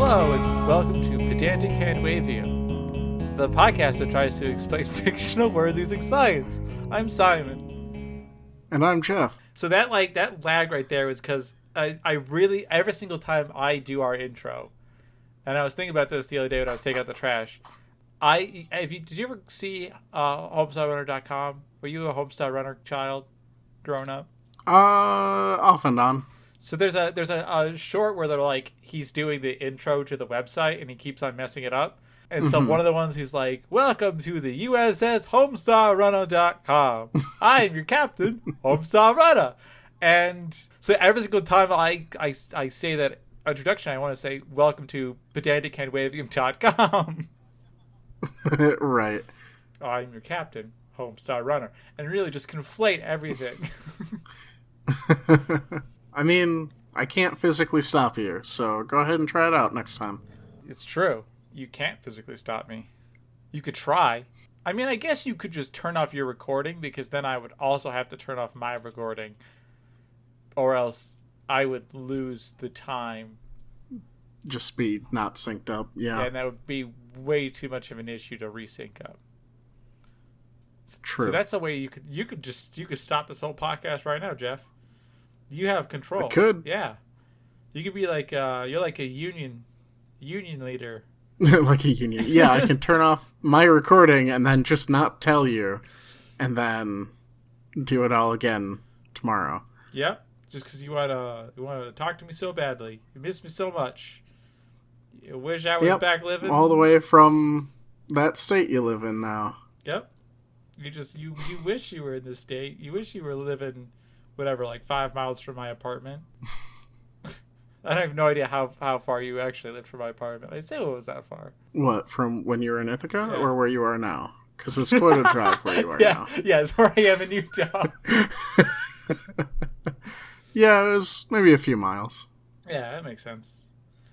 Hello and welcome to Pedantic Handwavium, the podcast that tries to explain fictional words using science. I'm Simon. And I'm Jeff. So that lag right there was because I really, every single time I do our intro, and I was thinking about this the other day when I was taking out the trash, did you ever see homestarrunner.com? Were you a Homestar Runner child growing up? Off and on. So there's a short where they're like, he's doing the intro to the website and he keeps on messing it up. And so one of the ones he's like, welcome to the USS homestarrunner.com. I'm your captain, Homestar Runner. And so every single time I say that introduction, I want to say, welcome to pedantichandwavium.com. Right. I'm your captain, Homestar Runner. And really just conflate everything. I mean, I can't physically stop you, so go ahead and try it out next time. It's true. You can't physically stop me. You could try. I mean, I guess you could just turn off your recording, because then I would also have to turn off my recording. Or else I would lose the time. Just be not synced up, yeah. And that would be way too much of an issue to resync up. True. So that's a way you could stop this whole podcast right now, Jeff. You have control. I could. Yeah. You could be like you're like a union leader. Like a union. Yeah, I can turn off my recording and then just not tell you, and then do it all again tomorrow. Yep. Just because you want to talk to me so badly. You miss me so much. You wish I was back living. All the way from that state you live in now. Yep. You wish you were in this state. You wish you were living, whatever, like 5 miles from my apartment. I have no idea how far you actually lived from my apartment. I'd say it was that far. What, from when you were in Ithaca or where you are now? Because it's quite a drive where you are now. Yeah, it's where I am in Utah. Yeah, it was maybe a few miles. Yeah, that makes sense.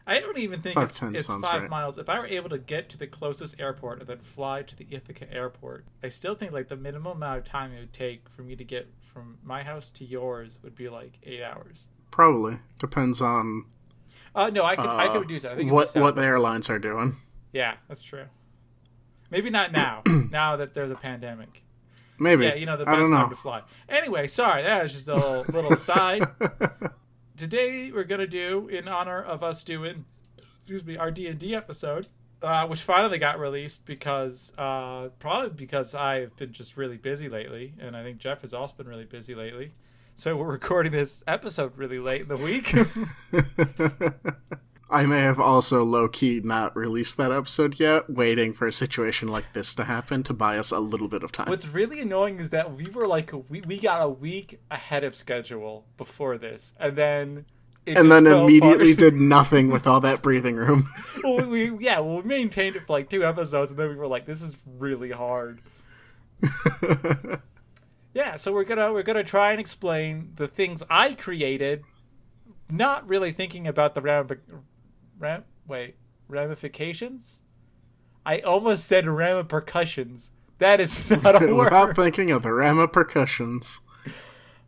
I don't even think it's 5 miles. If I were able to get to the closest airport and then fly to the Ithaca airport, I still think like the minimum amount of time it would take for me to get from my house to yours would be like 8 hours. Probably. Depends on... No, I could reduce that. I think what the airlines are doing. Yeah, that's true. Maybe not now. Now that there's a pandemic. Maybe. Yeah, the best time to fly. Anyway, sorry, that was just a little aside. Today we're going to do, in honor of us doing, our D&D episode, which finally got released because, probably because I've been just really busy lately, and I think Jeff has also been really busy lately. So we're recording this episode really late in the week. I may have also low-key not released that episode yet, waiting for a situation like this to happen to buy us a little bit of time. What's really annoying is that we were like, we got a week ahead of schedule before this, and then... immediately did nothing with all that breathing room. Well, we maintained it for like 2 episodes, and then we were like, this is really hard. Yeah, so we're gonna try and explain the things I created, not really thinking about the ramifications? I almost said ramipercussions. That is not a word. Without thinking of the ramipercussions.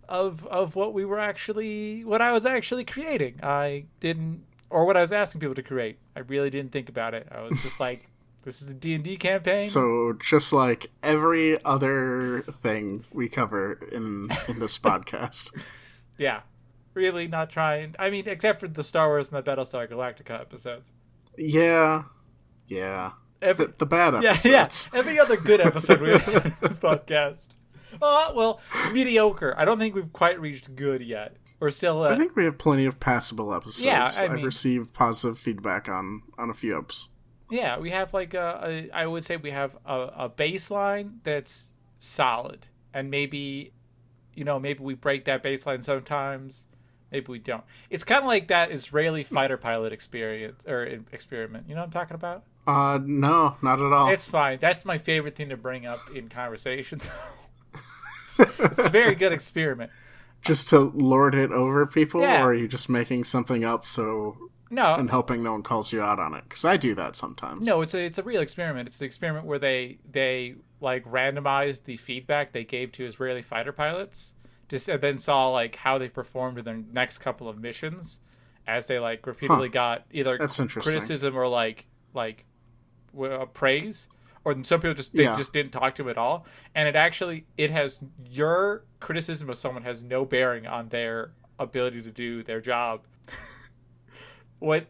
Of what I was actually creating. Or what I was asking people to create. I really didn't think about it. I was just like, this is a D&D campaign. So just like every other thing we cover in this podcast. Yeah. Really not trying. I mean, except for the Star Wars and the Battlestar Galactica episodes. Yeah. The bad episodes. Yeah. Every other good episode we have in this podcast. Well, mediocre. I don't think we've quite reached good yet. We're still... I think we have plenty of passable episodes. Yeah, I've received positive feedback on a few eps. Yeah, we have like I would say we have a baseline that's solid. And maybe we break that baseline sometimes. Maybe we don't. It's kind of like that Israeli fighter pilot experiment. You know what I'm talking about? No, not at all. It's fine. That's my favorite thing to bring up in conversation. It's a very good experiment. Just to lord it over people? Yeah. Or are you just making something up and hoping no one calls you out on it? Because I do that sometimes. No, it's a real experiment. It's the experiment where they like randomized the feedback they gave to Israeli fighter pilots, and then saw like how they performed in their next couple of missions, as they like repeatedly got either That's interesting. criticism or like praise, or some people just just didn't talk to him at all. And it has your criticism of someone has no bearing on their ability to do their job. What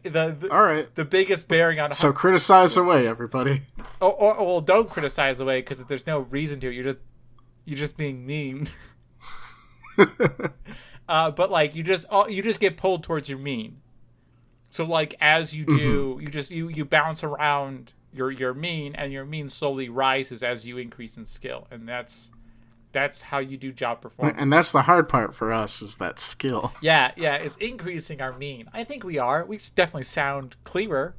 all right, the biggest bearing on so criticize away, everybody. Or well, don't criticize away, because there's no reason to. You're just being mean. But like you just get pulled towards your mean. So like as you do, you bounce around your mean, and your mean slowly rises as you increase in skill, and that's how you do job performance. And that's the hard part for us, is that skill. Yeah, it's increasing our mean. I think we definitely sound clearer.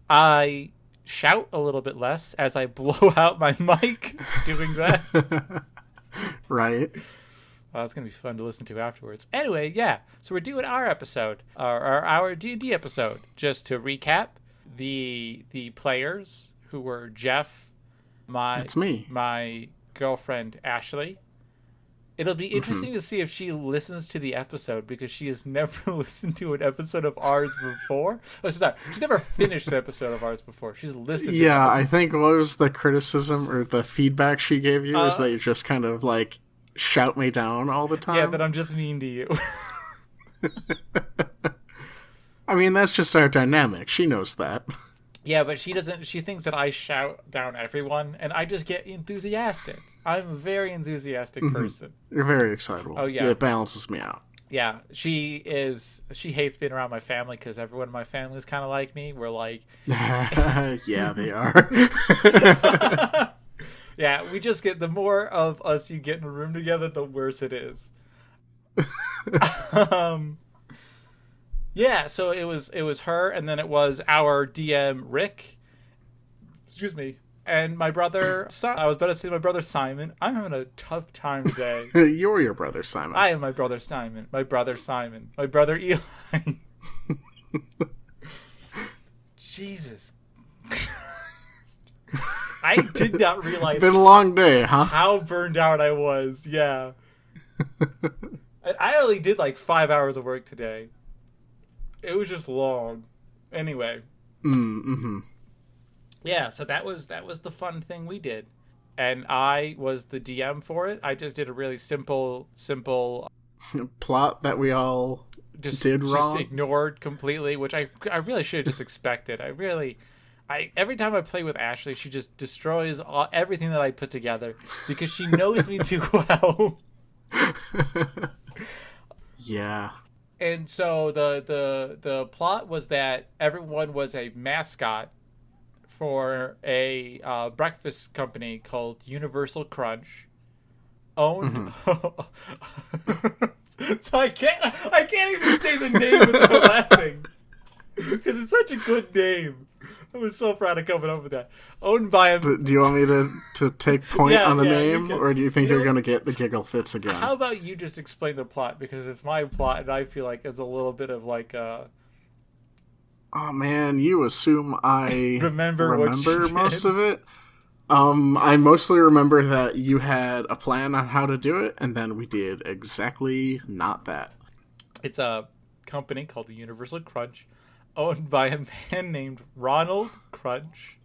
I shout a little bit less as I blow out my mic doing that. Right. It's going to be fun to listen to afterwards. Anyway, yeah. So we're doing our episode, our D&D episode. Just to recap, the players who were Jeff, It's me. my girlfriend Ashley. It'll be interesting to see if she listens to the episode, because she has never listened to an episode of ours before. Oh, she's never finished an episode of ours before. She's listened to it. Yeah, I think what was the criticism or the feedback she gave you is that you just kind of like shout me down all the time. Yeah, that I'm just mean to you. I mean, that's just our dynamic. She knows that. Yeah, but she doesn't. She thinks that I shout down everyone, and I just get enthusiastic. I'm a very enthusiastic person. You're very excitable. Oh, yeah. It balances me out. Yeah, she hates being around my family, because everyone in my family is kind of like me. We're like... Yeah, they are. Yeah, we just get... The more of us you get in a room together, the worse it is. Yeah, so it was her, and then it was our DM, Rick. Excuse me. And my brother... I was about to say my brother, Simon. I'm having a tough time today. You're your brother, Simon. I am my brother, Simon. My brother, Simon. My brother, Eli. Jesus. I did not realize... Been a long day, huh? How burned out I was, yeah. I only did like 5 hours of work today. It was just long. Anyway. Yeah, so that was the fun thing we did. And I was the DM for it. I just did a really simple plot that we all did wrong. Just ignored completely, which I really should have just expected. Every time I play with Ashley, she just destroys everything that I put together, because she knows me too well. Yeah. And so the plot was that everyone was a mascot for a breakfast company called Universal Crunch, owned. So I can't even say the name without laughing, because it's such a good name. I was so proud of coming up with that. Owned by a... Do you want me to take point on the name, or do you think you're going to get the giggle fits again? How about you just explain the plot, because it's my plot, and I feel like it's a little bit of like a... Oh man, you assume I remember most of it. I mostly remember that you had a plan on how to do it, and then we did exactly not that. It's a company called the Universal Crunch, owned by a man named Ronald Crunch.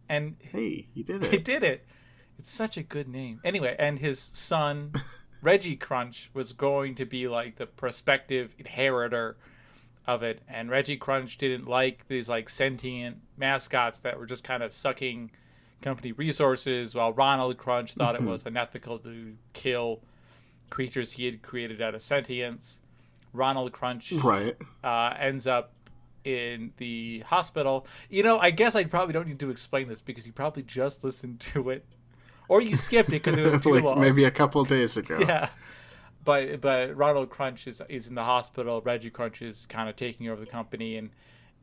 And hey, he did it. He did it. It's such a good name. Anyway, and his son, Reggie Crunch, was going to be like the prospective inheritor of it. And Reggie Crunch didn't like these like sentient mascots that were just kind of sucking company resources, while Ronald Crunch thought it was unethical to kill creatures he had created out of sentience. Ronald Crunch ends up in the hospital. You know, I guess I probably don't need to explain this, because you probably just listened to it, or you skipped it because it was too like long. Maybe a couple of days ago. Yeah, but Ronald Crunch is in the hospital. Reggie Crunch is kind of taking over the company,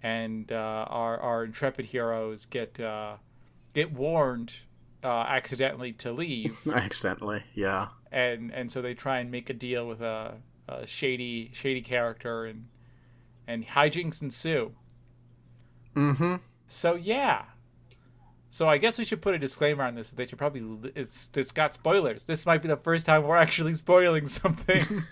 and our intrepid heroes get warned accidentally to leave. Accidentally, yeah. And so they try and make a deal with a shady character, and hijinks ensue. So yeah. So I guess we should put a disclaimer on this that you probably it's got spoilers. This might be the first time we're actually spoiling something.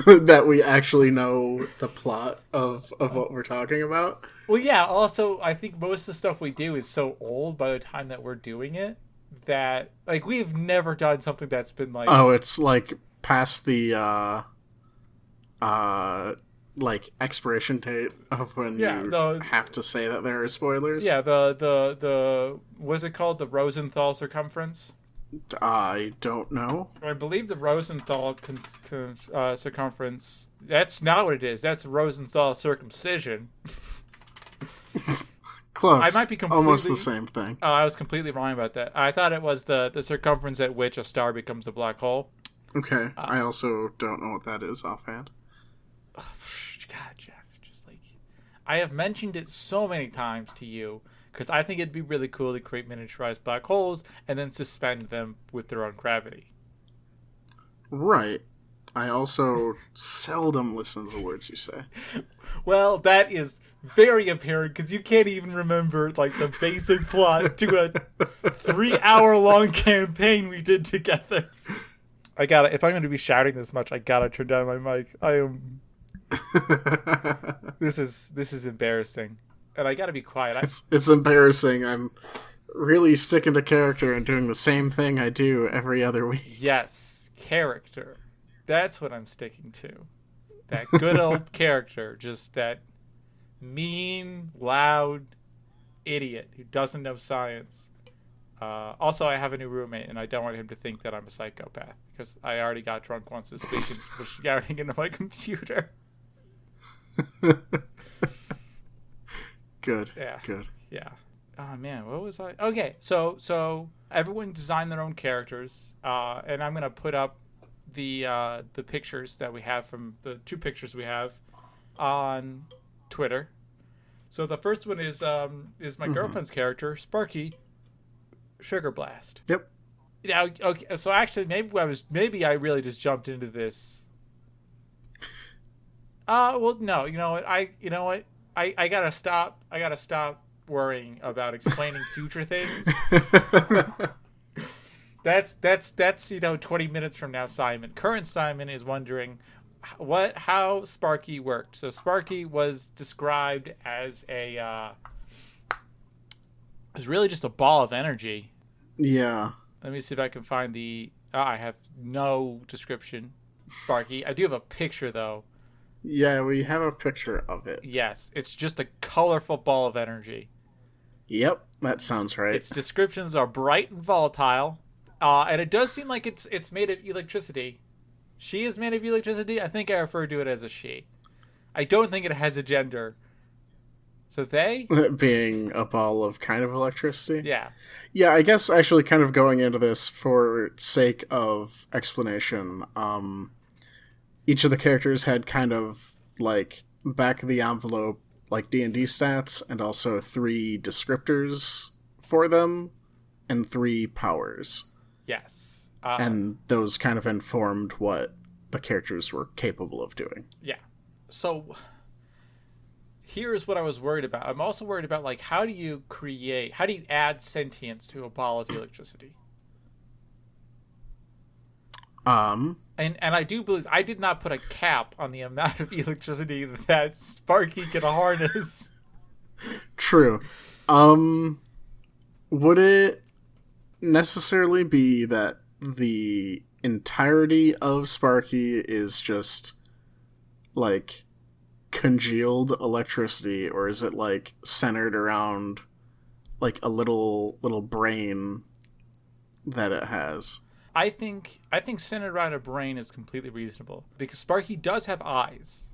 that we actually know the plot of what we're talking about. Well, yeah. Also, I think most of the stuff we do is so old by the time that we're doing it that like we've never done something that's been like Oh, it's like past the like expiration date of when you have to say that there are spoilers. Yeah, the what's it called? The Rosenthal circumference. I don't know. I believe the Rosenthal circumference. That's not what it is. That's Rosenthal circumcision. Close. I might be completely, almost the same thing. Oh, I was completely wrong about that. I thought it was the circumference at which a star becomes a black hole. Okay. I also don't know what that is offhand. God, Jeff, just like I have mentioned it so many times to you because I think it'd be really cool to create miniaturized black holes and then suspend them with their own gravity. Right. I also seldom listen to the words you say. Well, that is very apparent because you can't even remember like the basic plot to a 3-hour-long campaign we did together. If I'm going to be shouting this much, I gotta turn down my mic. I am. This is embarrassing, and I gotta be quiet. It's embarrassing. I'm really sticking to character and doing the same thing I do every other week. Yes, character. That's what I'm sticking to. That good old character, just that mean, loud idiot who doesn't know science. Also, I have a new roommate, and I don't want him to think that I'm a psychopath because I already got drunk once this week and was shouting into my computer. Good. Yeah. Good. Yeah. Oh man, what was I? Okay, so everyone designed their own characters, and I'm gonna put up the pictures that we have from the 2 pictures we have on Twitter. So the first one is my girlfriend's character, Sparky Sugar Blast. Yep. Now, okay, so actually, maybe I really just jumped into this. Well, no, you know what? I gotta stop. I gotta stop worrying about explaining future things. That's 20 minutes from now, Simon. Current Simon is wondering how Sparky worked. So Sparky was described as was really just a ball of energy. Yeah. Let me see if I can find the. I have no description. Sparky. I do have a picture though. Yeah, we have a picture of it. Yes, it's just a colorful ball of energy. Yep, that sounds right. Its descriptions are bright and volatile, and it does seem like it's made of electricity. She is made of electricity. I think I refer to it as a she. I don't think it has a gender. So they? Being a ball of kind of electricity? Yeah. Yeah, I guess actually kind of going into this for sake of explanation, each of the characters had kind of like back of the envelope like D&D stats and also 3 descriptors for them and 3 powers. Yes. And those kind of informed what the characters were capable of doing. Yeah. So here's what I was worried about. I'm also worried about like how do you add sentience to a ball of electricity? And I do believe I did not put a cap on the amount of electricity that Sparky can harness. True. Would it necessarily be that the entirety of Sparky is just like congealed electricity, or is it like centered around like a little brain that it has? I think centered around a brain is completely reasonable because Sparky does have eyes.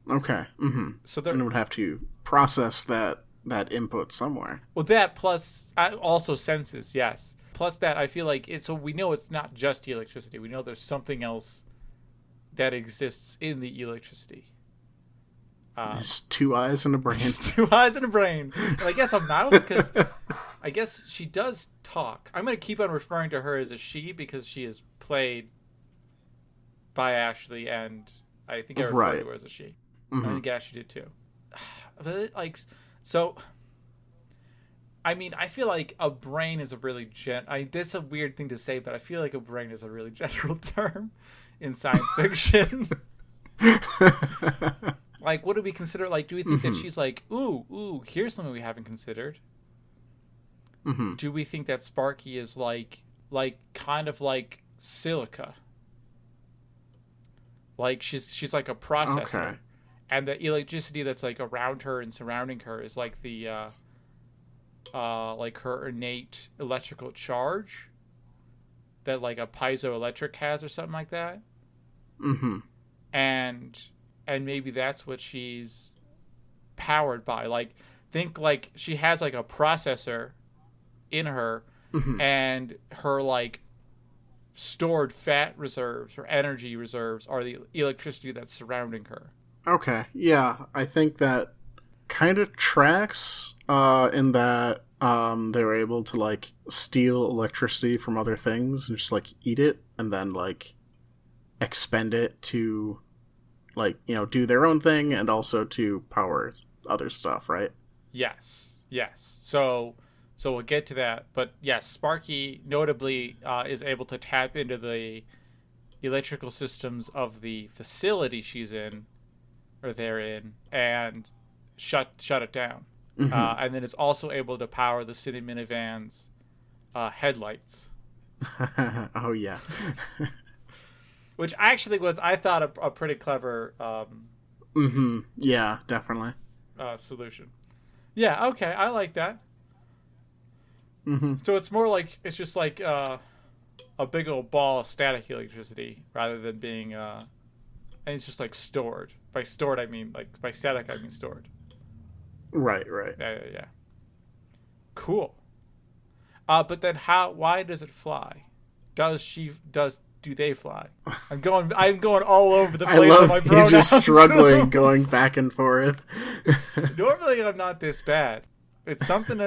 Okay. Mm-hmm. So and it would have to process that input somewhere. Well, that plus also senses, yes. Plus that I feel like so we know it's not just electricity. We know there's something else that exists in the electricity. There's 2 eyes and a brain. 2 eyes and a brain. And I guess I'm not because I guess she does talk. I'm going to keep on referring to her as a she because she is played by Ashley, and I think I refer to her as a she. Mm-hmm. I think Ashley did too. But so, I mean, I feel like a brain is a really this is a weird thing to say, but I feel like a brain is a really general term. in science fiction. Like, what do we consider? Like, do we think that she's like, ooh, here's something we haven't considered? Mm-hmm. Do we think that Sparky is like kind of like silica? Like she's like a processor, Okay. and the electricity that's like around her and surrounding her is like the like her innate electrical charge that like a piezoelectric has or something like that. Mm-hmm. And maybe that's what she's powered by. Like, think like she has like a processor in her, Mm-hmm. and her like stored fat reserves or energy reserves are the electricity that's surrounding her. Okay. Yeah, I think that kind of tracks in that they were able to like steal electricity from other things and just like eat it and then like expend it to like, you know, do their own thing and also to power other stuff, right? Yes. So we'll get to that, but yes, Sparky notably is able to tap into the electrical systems of the facility she's in, or they're in, and shut it down. Mm-hmm. And then it's also able to power the city minivan's headlights, Oh yeah. which actually was, I thought, a pretty clever Mm-hmm. Yeah, definitely. solution. Yeah, okay, I like that. Mm-hmm. So it's more like it's just like a big old ball of static electricity rather than being and it's just like stored. By stored I mean like by static I mean stored. Right. Yeah. Cool. But then why does it fly? Do they fly? I'm going all over the place I with my love you pronouns. just struggling, going back and forth. Normally I'm not this bad. It's something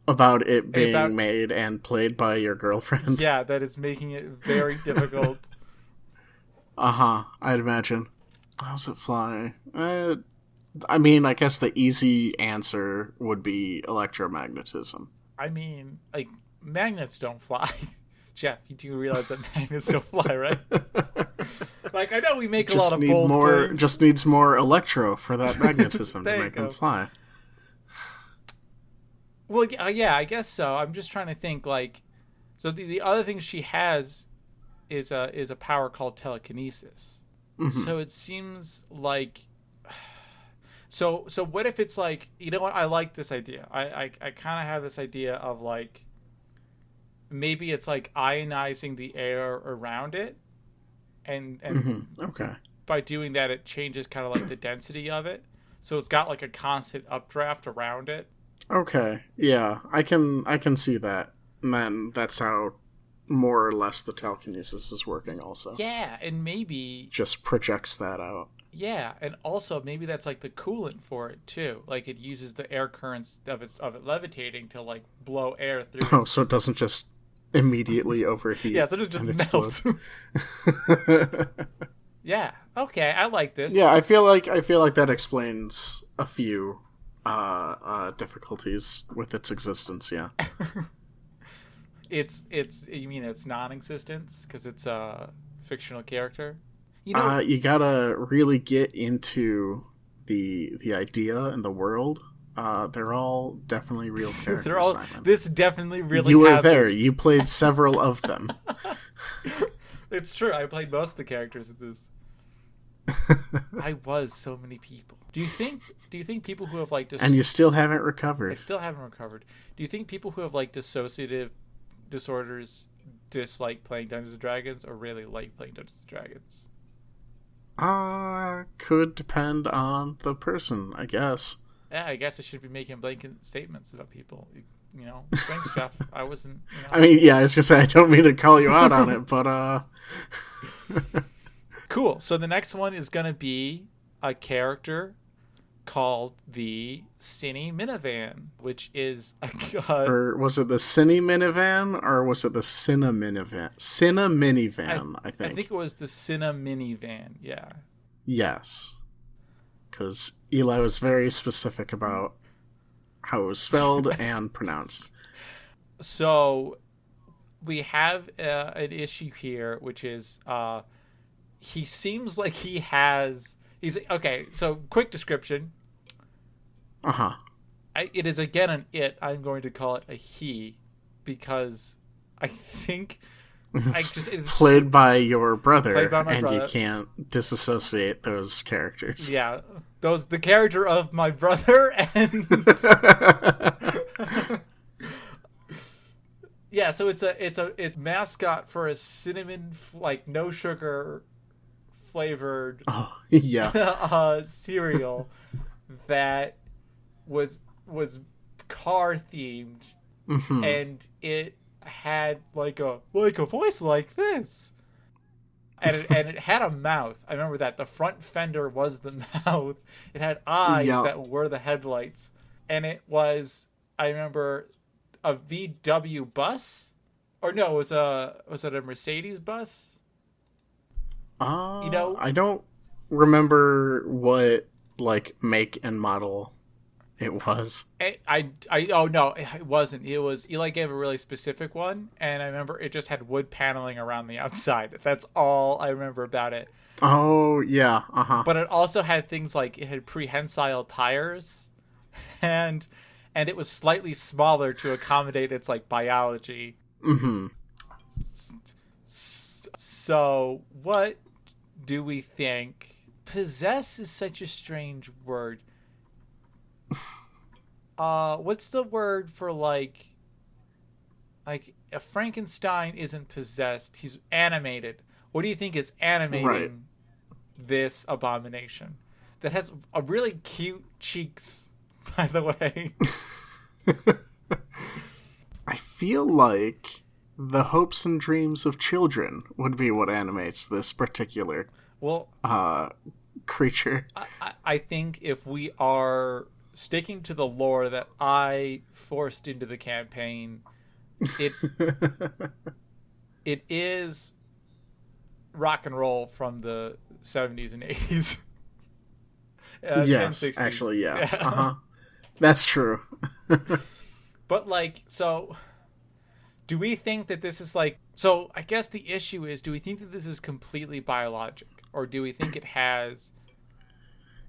about it being made and played by your girlfriend. Yeah, that is making it very difficult. I'd imagine. How's it fly? I mean, I guess the easy answer would be electromagnetism. I mean, like, magnets don't fly. Jeff, you do realize that magnets don't fly, right? Like, I know we make a lot of bold claims. Just needs more electro for that magnetism to make them fly. Well, yeah, I guess so. I'm just trying to think, like, so the other thing she has is a power called telekinesis. Mm-hmm. So it seems like, so what if it's like, you know what? I like this idea. I kind of have this idea of like, maybe it's like ionizing the air around it, and Mm-hmm. Okay. by doing that, it changes kind of like the density of it. So it's got like a constant updraft around it. Okay, yeah, I can see that. And then that's how more or less the telekinesis is working also. Yeah, and maybe just projects that out. Yeah, and also maybe that's like the coolant for it too. Like it uses the air currents of it levitating to like blow air through. Oh, so it doesn't just immediately overheat. Yeah, so it just melts. Yeah. Okay, I like this. Yeah, I feel like that explains a few difficulties with its existence. Yeah. It's you mean its non-existence because it's a fictional character? You know, you gotta really get into the idea and the world. They're all definitely real characters. they're all. Simon. This definitely really. You were there. You played several of them. It's true. I played most of the characters in this. I was so many people. Do you think people who have like and you still haven't recovered? I still haven't recovered. Do you think people who have like dissociative disorders dislike playing Dungeons and Dragons or really like playing Dungeons and Dragons? Could depend on the person, I guess. Yeah, I guess I should be making blanket statements about people. You know, thanks, Jeff. I wasn't. You know. I mean, yeah, I was gonna say I don't mean to call you out on it, but Cool. So the next one is gonna be a character called the Cine Minivan, which is or was it the Cine Minivan or was it the Cine Minivan? Cine Minivan, I think. I think it was the Cine Minivan. Yeah. Yes, because Eli was very specific about how it was spelled and pronounced. So we have an issue here, which is he seems like he's okay. So quick description. Uh-huh. It is again an it. I'm going to call it a he, because I think it's played by your brother, played by my and brother. You can't disassociate those characters. Yeah, the character of my brother and yeah. So it's mascot for a cinnamon like no sugar flavored cereal that was car themed, and it had like a voice like this, and it had a mouth. I remember that the front fender was the mouth. It had eyes that were the headlights, and it was, I remember, a VW bus, or no, was it a Mercedes bus? I don't remember what like make and model it was. Oh no, it wasn't. It was, Eli gave a really specific one, and I remember it just had wood paneling around the outside. That's all I remember about it. Oh yeah, But it also had things like it had prehensile tires, and it was slightly smaller to accommodate its like biology. So what do we think? Possess is such a strange word. What's the word for like a Frankenstein isn't possessed, he's animated. What do you think is animating this abomination that has a really cute cheeks, by the way? I feel like the hopes and dreams of children would be what animates this particular creature. I think if we are sticking to the lore that I forced into the campaign, it is rock and roll from the 70s and 80s. Yes, 60s. Actually, yeah. That's true. But like, so do we think that this is like, so I guess the issue is, do we think that this is completely biologic, or do we think it has...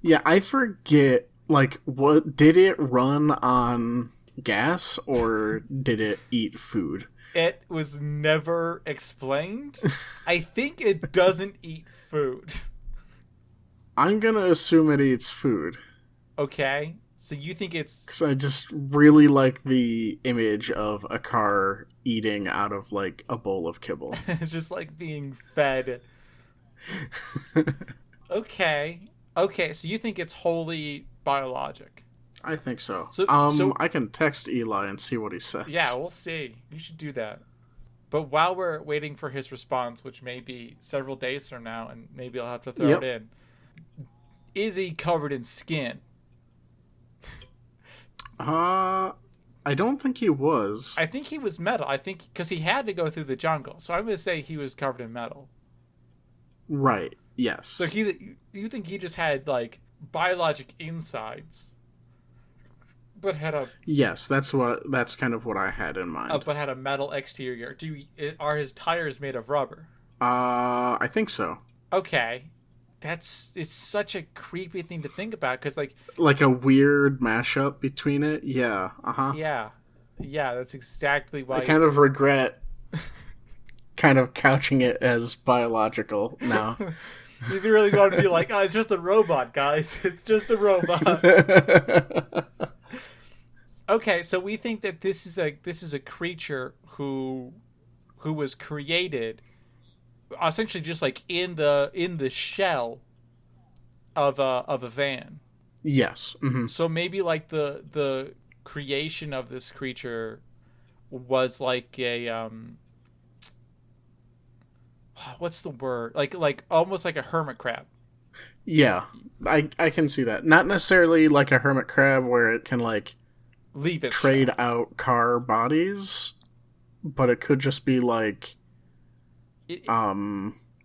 Yeah, I forget, like, what did it run on gas, or did it eat food? It was never explained. I think it doesn't eat food. I'm gonna assume it eats food. Okay, so you think it's... Because I just really like the image of a car eating out of, like, a bowl of kibble. It's just like being fed. Okay, so you think it's wholly biologic? I think so. So I can text Eli and see what he says. Yeah, we'll see. You should do that. But while we're waiting for his response, which may be several days from now, and maybe I'll have to throw it in, is he covered in skin? I don't think he was. I think he was metal. I think because he had to go through the jungle, so I'm going to say he was covered in metal. Right. Yes. So you think he just had like biologic insides, but had a... Yes, that's kind of what I had in mind. But had a metal exterior. Are his tires made of rubber? I think so. Okay. It's such a creepy thing to think about, because like a weird mashup between it. Yeah. Yeah, that's exactly why I kind of regret kind of couching it as biological now. You really want to be like, oh, it's just a robot, guys. It's just a robot. Okay, so we think that this is a creature who was created essentially just like in the shell of a van. Yes. Mm-hmm. So maybe like the creation of this creature was like a what's the word? Like almost like a hermit crab. Yeah. I can see that. Not necessarily like a hermit crab where it can like leave it trade out car bodies, but it could just be like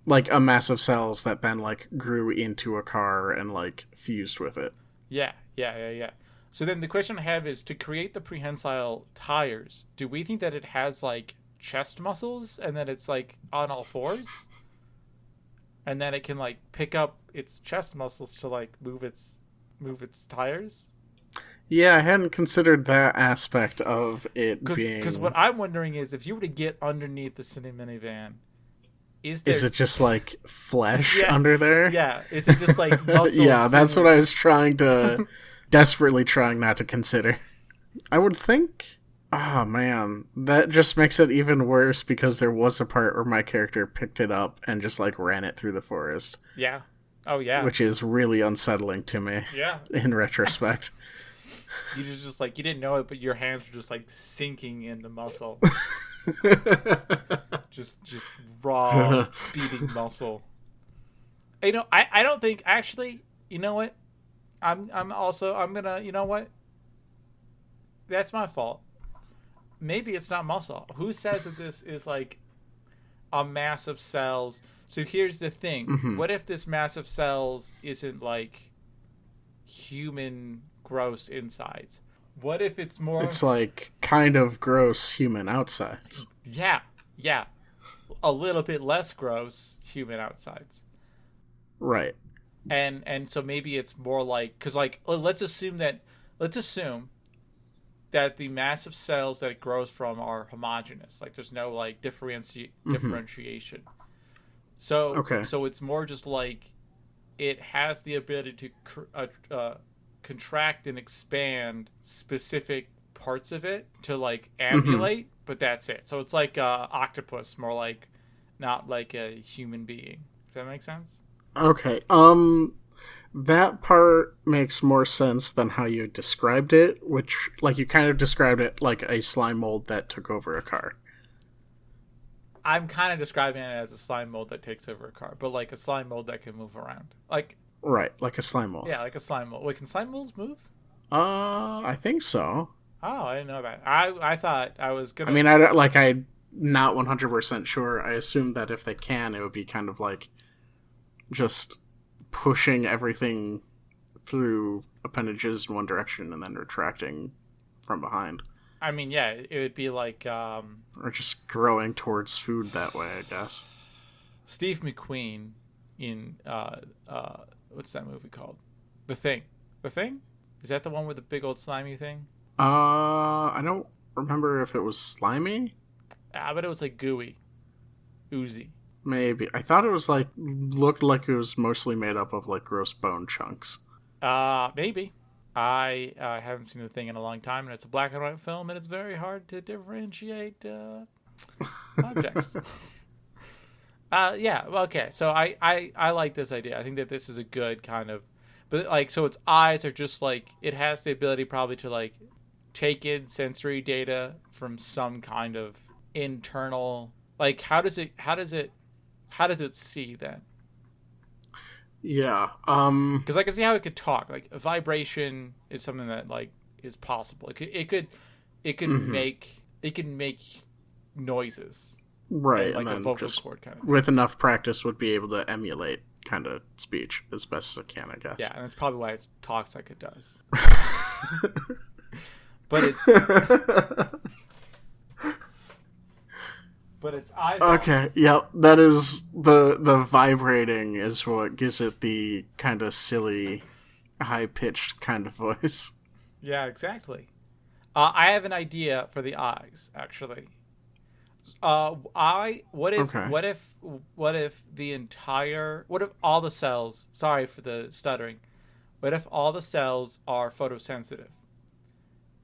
like a mass of cells that then like grew into a car and like fused with it. Yeah. So then the question I have is, to create the prehensile tires, do we think that it has like chest muscles and that it's like on all fours? and then it can like pick up its chest muscles to like move its tires. Yeah, I hadn't considered that aspect of it being. Because what I'm wondering is, if you were to get underneath the cine minivan, Is it just like flesh yeah, under there? yeah, is it just like muscle? Yeah, that's what I was desperately trying not to consider. I would think. Oh man, that just makes it even worse because there was a part where my character picked it up and just like ran it through the forest. Yeah. Oh yeah. Which is really unsettling to me. Yeah. In retrospect. You just like, you didn't know it, but your hands were just like sinking into muscle. just raw beating muscle. You know, I don't think actually. You know what? I'm gonna. You know what? That's my fault. Maybe it's not muscle. Who says that this is like a mass of cells? So here's the thing. Mm-hmm. What if this mass of cells isn't like human gross insides? What if it's more... It's like kind of gross human outsides. Yeah. A little bit less gross human outsides. Right. And so maybe it's more like... Because like, let's assume that the massive cells that it grows from are homogeneous. Like there's no like differentiation. So So it's more just like it has the ability to contract and expand specific parts of it to like ambulate, but that's it. So it's like octopus, more like not like a human being. Does that make sense? Okay. That part makes more sense than how you described it, which, like, you kind of described it like a slime mold that took over a car. I'm kind of describing it as a slime mold that takes over a car, but like a slime mold that can move around. Like... Right, like a slime mold. Yeah, like a slime mold. Wait, can slime molds move? I think so. Oh, I didn't know that. I thought I was gonna... I mean, I'm not 100% sure. I assume that if they can, it would be kind of like just pushing everything through appendages in one direction and then retracting from behind. I mean, yeah, it would be like... Or just growing towards food that way, I guess. Steve McQueen in... what's that movie called? The Thing. The Thing? Is that the one with the big old slimy thing? I don't remember if it was slimy. I bet it was like gooey. Oozy. Maybe. I thought it was like, looked like it was mostly made up of like gross bone chunks. Maybe. I haven't seen The Thing in a long time, and it's a black and white film, and it's very hard to differentiate objects. Yeah, okay. So I like this idea. I think that this is a good kind of... But like, so its eyes are just like... It has the ability probably to like take in sensory data from some kind of internal... Like, how does it see then? Yeah. Because I can see how it could talk. Like, a vibration is something that like is possible. It could make noises. Right. Like and then a vocal just cord kind of thing. with enough practice would be able to emulate kind of speech as best as it can, I guess. Yeah, and that's probably why it talks like it does. But it's... But it's eyeballs. Okay, yep. That is the vibrating is what gives it the kind of silly, high-pitched kind of voice. Yeah, exactly. I have an idea for the eyes, actually. What if all the cells, sorry for the stuttering, what if all the cells are photosensitive?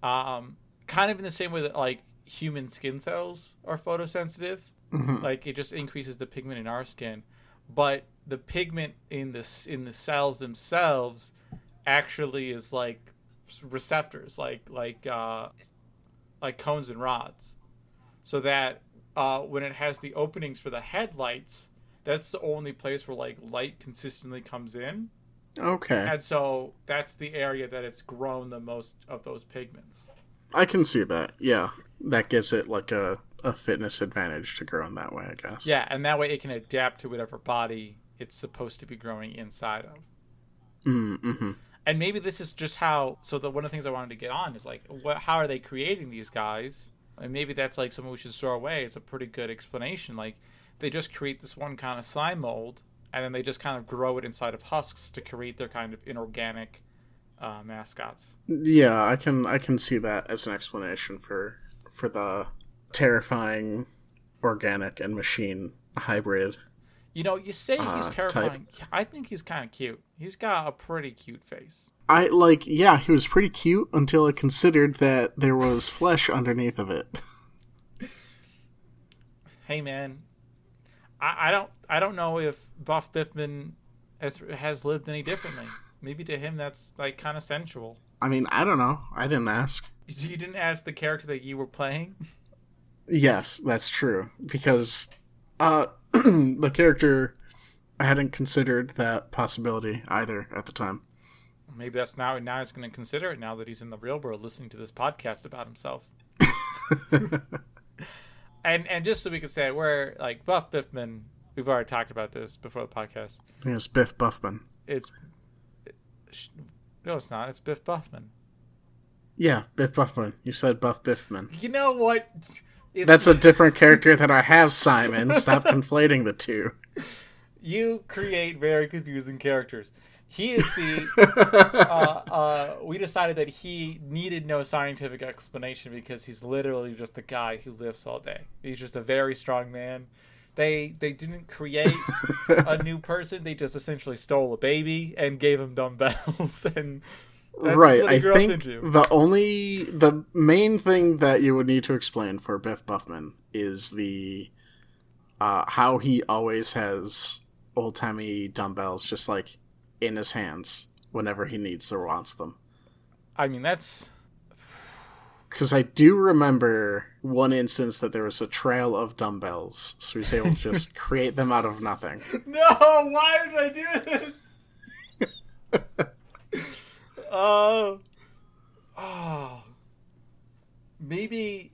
Kind of in the same way that like human skin cells are photosensitive. Like it just increases the pigment in our skin, but the pigment in the cells themselves actually is like receptors, like cones and rods, so that when it has the openings for the headlights, that's the only place where like light consistently comes in. Okay. And so that's the area that it's grown the most of those pigments. I can see that. Yeah, that gives it like a fitness advantage to grow in that way, I guess. Yeah, and that way it can adapt to whatever body it's supposed to be growing inside of. Mm-hmm. And maybe this is just how... So one of the things I wanted to get on is like, how are they creating these guys? And maybe that's like something we should store away. It's a pretty good explanation. Like, they just create this one kind of slime mold, and then they just kind of grow it inside of husks to create their kind of inorganic mascots. Yeah, I can see that as an explanation for the terrifying organic and machine hybrid. You know, you say he's terrifying. Type. I think he's kind of cute. He's got a pretty cute face. Yeah, he was pretty cute until I considered that there was flesh underneath of it. Hey, man, I don't know if Buff Biffman has lived any differently. Maybe to him that's like kind of sensual. I mean, I don't know. I didn't ask. You didn't ask the character that you were playing? Yes, that's true. Because the character, I hadn't considered that possibility either at the time. Maybe that's now he's going to consider it now that he's in the real world listening to this podcast about himself. and just so we can say, we're like Buff Biffman. We've already talked about this before the podcast. Yes, Biff Buffman. No, it's not. It's Biff Buffman. Yeah, Biff Buffman. You said Buff Biffman. You know what? That's a different character that I have, Simon. Stop conflating the two. You create very confusing characters. He is the... we decided that he needed no scientific explanation because he's literally just a guy who lifts all day. He's just a very strong man. They didn't create a new person. They just essentially stole a baby and gave him dumbbells. And that's right. what he I grew think up into. the main thing that you would need to explain for Biff Buffman is the how he always has old-timey dumbbells just like in his hands whenever he needs or wants them. I mean, that's... Because I do remember one instance that there was a trail of dumbbells, so he was able to just create them out of nothing. No! Why did I do this? Maybe...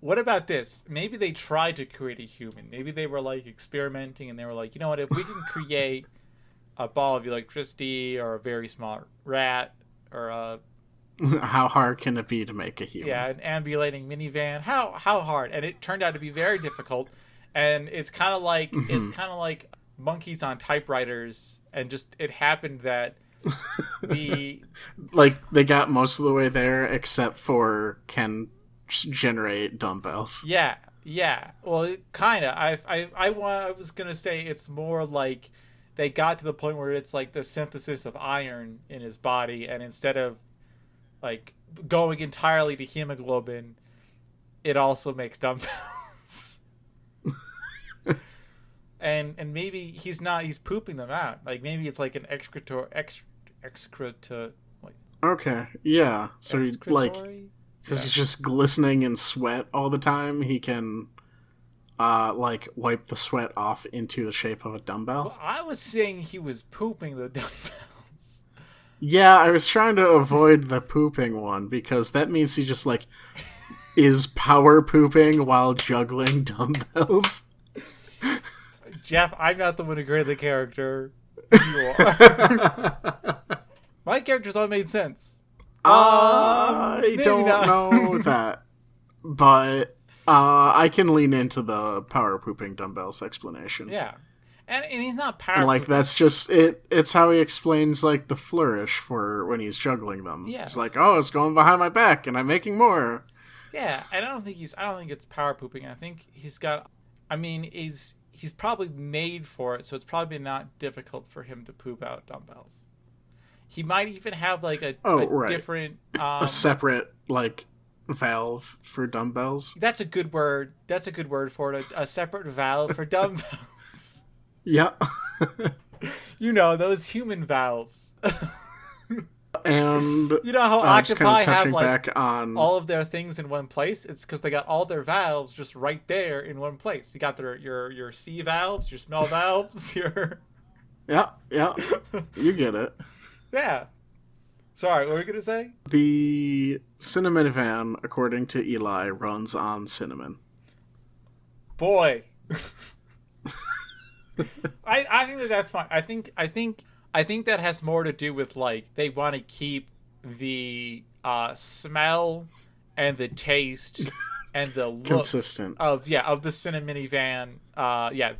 What about this? Maybe they tried to create a human. Maybe they were, like, experimenting, and they were like, you know what, if we can create a ball of electricity, or a very smart rat, or a... How hard can it be to make a human? Yeah, an ambulating minivan. How hard? And it turned out to be very difficult. And it's kind of like monkeys on typewriters. And just it happened that the like they got most of the way there, except for can generate dumbbells. Yeah. Well, kind of. I was gonna say it's more like they got to the point where it's like the synthesis of iron in his body, and instead of like going entirely to hemoglobin, it also makes dumbbells. and maybe he's pooping them out. Like maybe it's like an excreta like. Okay, yeah. So he, like, because he's just glistening in sweat all the time, he can like wipe the sweat off into the shape of a dumbbell. Well, I was saying he was pooping the dumbbell. Yeah, I was trying to avoid the pooping one because that means he just like is power pooping while juggling dumbbells. Jeff, I'm not the one who created the character. You are. My characters all made sense. I don't know that, but I can lean into the power pooping dumbbells explanation. Yeah. And he's not power. And, like, that's just it. It's how he explains, like, the flourish for when he's juggling them. Yeah. It's like, oh, it's going behind my back, and I'm making more. Yeah, and I don't think it's power pooping. I think he's got. I mean, he's probably made for it, so it's probably not difficult for him to poop out dumbbells. He might even have like a different, a separate like valve for dumbbells. That's a good word. That's a good word for it. A separate valve for dumbbells. Yeah. You know, those human valves. And you know how Octopi have like on... all of their things in one place? It's because they got all their valves just right there in one place. You got your sea valves, your smell valves, your... Yeah. You get it. Yeah. Sorry, what were we going to say? The cinnamon van, according to Eli, runs on cinnamon. Boy. I think that's fine. I think that has more to do with like they want to keep the smell and the taste and the look consistent of the cinnamon minivan.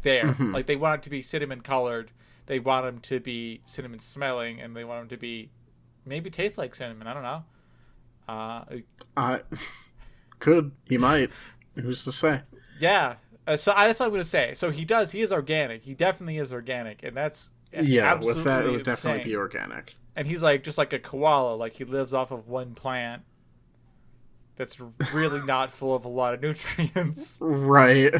There. Mm-hmm. Like, they want it to be cinnamon colored. They want them to be cinnamon smelling, and they want them to be maybe taste like cinnamon. I don't know. Could. He might. Who's to say? Yeah. So that's what I'm going to say. So he is organic. He definitely is organic. And that's with that, it would insane. definitely be organic. And he's like just like a koala. Like, he lives off of one plant that's really not full of a lot of nutrients. Right.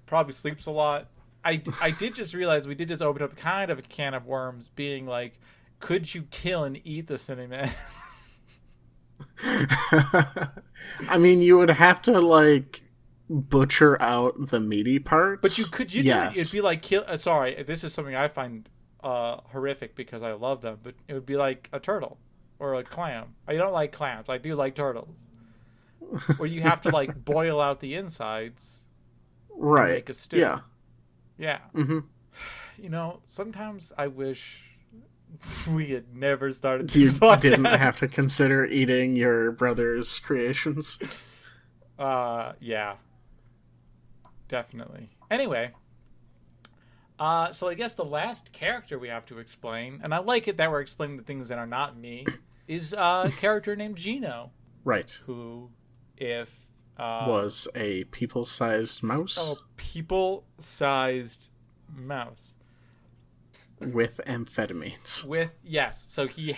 Probably sleeps a lot. I did just realize we did just open up kind of a can of worms, being like, could you kill and eat the cinnamon? I mean, you would have to, like, butcher out the meaty parts. But you yes. do it. It'd be like sorry, this is something I find horrific because I love them, but it would be like a turtle or a clam. I don't like clams. I do like turtles. Where you have to, like, boil out the insides. Right. And make a stew. Yeah. Yeah. Mm-hmm. You know, sometimes I wish we had never started. You didn't have to consider eating your brother's creations. Yeah. Definitely. Anyway, so I guess the last character we have to explain, and I like it that we're explaining the things that are not me, is a character named Gino. Right. Who, if... was a people-sized mouse. A people-sized mouse. With amphetamines. Yes. So he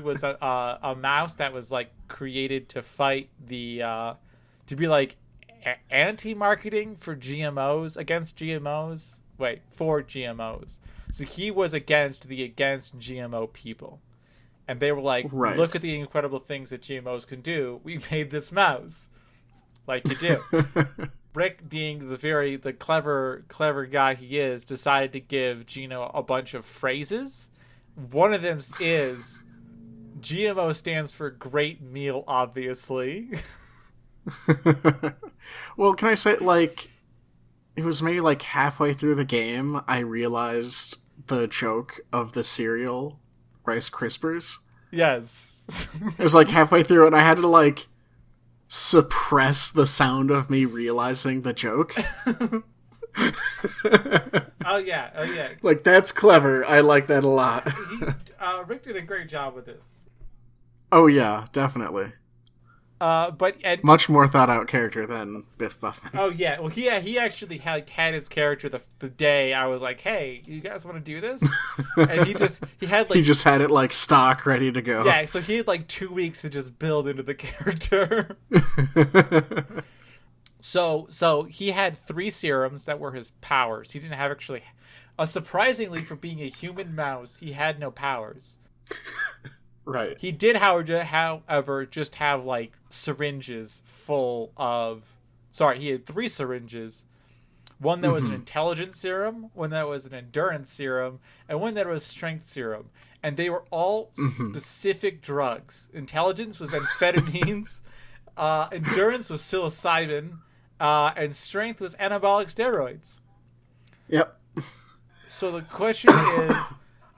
was a mouse that was, like, created to fight to be, like, anti-marketing for GMOs, against GMOs. Wait, for GMOs. So he was against GMO people. And they were like, right. Look at the incredible things that GMOs can do. We made this mouse. Like you do. Rick, being the clever guy he is, decided to give Gino a bunch of phrases. One of them is, GMO stands for great meal, obviously. Well, can I say, like, it was maybe like halfway through the game I realized the joke of the cereal Rice Krispies. Yes. It was like halfway through and I had to, like, suppress the sound of me realizing the joke. Oh yeah. Like, that's clever. I like that a lot. Rick did a great job with this. Oh yeah, definitely. But much more thought out character than Biff Buffett. Oh yeah, well he actually had his character the day I was like, hey, you guys want to do this? And he just had it like stock ready to go. Yeah, so he had like 2 weeks to just build into the character. So he had 3 serums that were his powers. He didn't have actually, surprisingly for being a human mouse, he had no powers. Right. He did, however, just have, like, syringes full of... Sorry, he had 3 syringes. One that was an intelligence serum, one that was an endurance serum, and one that was strength serum. And they were all specific drugs. Intelligence was amphetamines, endurance was psilocybin, and strength was anabolic steroids. Yep. So the question is...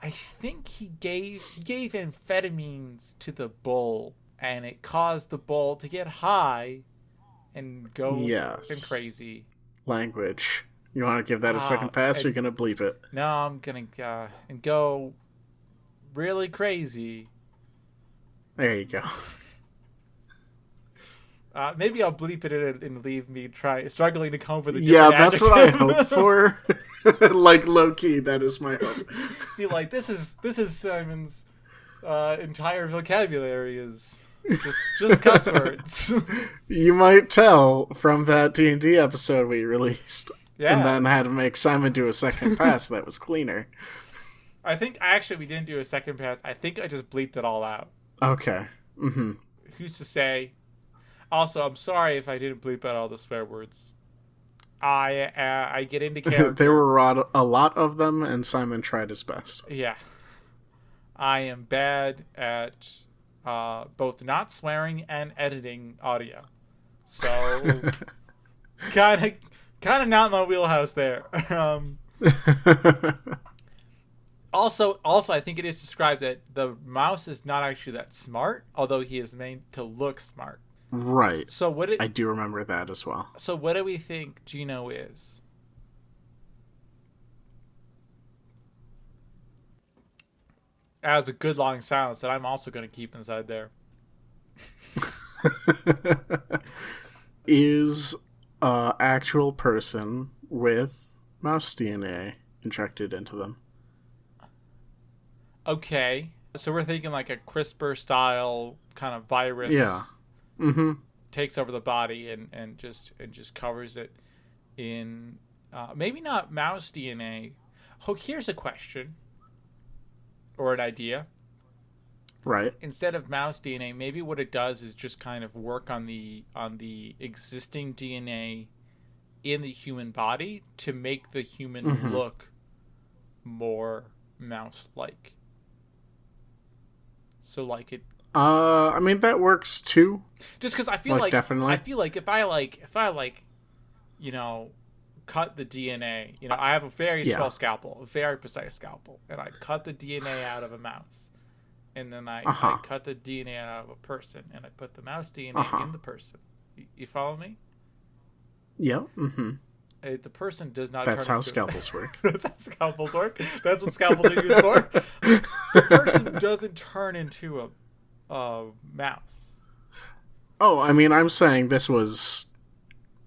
I think he gave amphetamines to the bull, and it caused the bull to get high and go and crazy. Language. You want to give that a second pass, or you're going to bleep it? No, I'm going to go really crazy. There you go. Maybe I'll bleep it and leave me struggling to come up with a different adjective. That's what I hope for. Like, low-key, that is my hope. Be like, this is Simon's entire vocabulary is just cuss words. You might tell from that D&D episode we released. Yeah. And then had to make Simon do a second pass that was cleaner. I think, we didn't do a second pass. I think I just bleeped it all out. Okay. Mm-hmm. Who's to say... Also, I'm sorry if I didn't bleep out all the swear words. I get into character. There were a lot of them, and Simon tried his best. Yeah. I am bad at both not swearing and editing audio. So, kind of not in my wheelhouse there. Also, I think it is described that the mouse is not actually that smart, although he is made to look smart. Right. So I do remember that as well. So what do we think Gino is? That was a good long silence that I'm also going to keep inside there. Is a actual person with mouse DNA injected into them. Okay. So we're thinking like a CRISPR style kind of virus. Yeah. Mm-hmm. Takes over the body and just covers it in maybe not mouse DNA. Oh, here's a question or an idea. Right. Instead of mouse DNA, maybe what it does is just kind of work on the existing DNA in the human body to make the human look more mouse-like. So like it. I mean that works too. Just because I feel like definitely. I feel like if I you know, cut the DNA. You know, I have a very small scalpel, a very precise scalpel, and I cut the DNA out of a mouse, and then I cut the DNA out of a person, and I put the mouse DNA in the person. You follow me? Yeah. Mm-hmm. The person does not. That's how scalpels work. That's how scalpels work. That's what scalpels are used for. The person doesn't turn into a mouse. Oh, I mean, I'm saying this was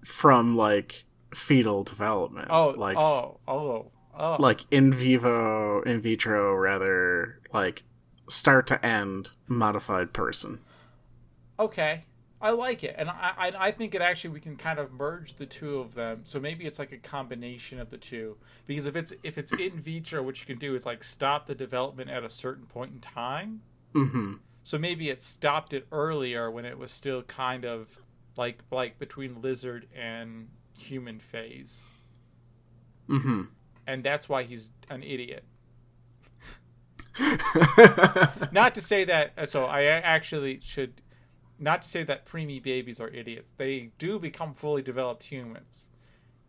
from like fetal development. Like in vitro, rather, like start to end modified person. Okay. I like it, and I think it actually we can kind of merge the two of them. So maybe it's like a combination of the two. Because if it's in vitro, what you can do is like stop the development at a certain point in time. Mm-hmm. So maybe it stopped it earlier when it was still kind of like between lizard and human phase. Mm-hmm. And that's why he's an idiot. Not to say that. So I actually should. Not to say that preemie babies are idiots. They do become fully developed humans.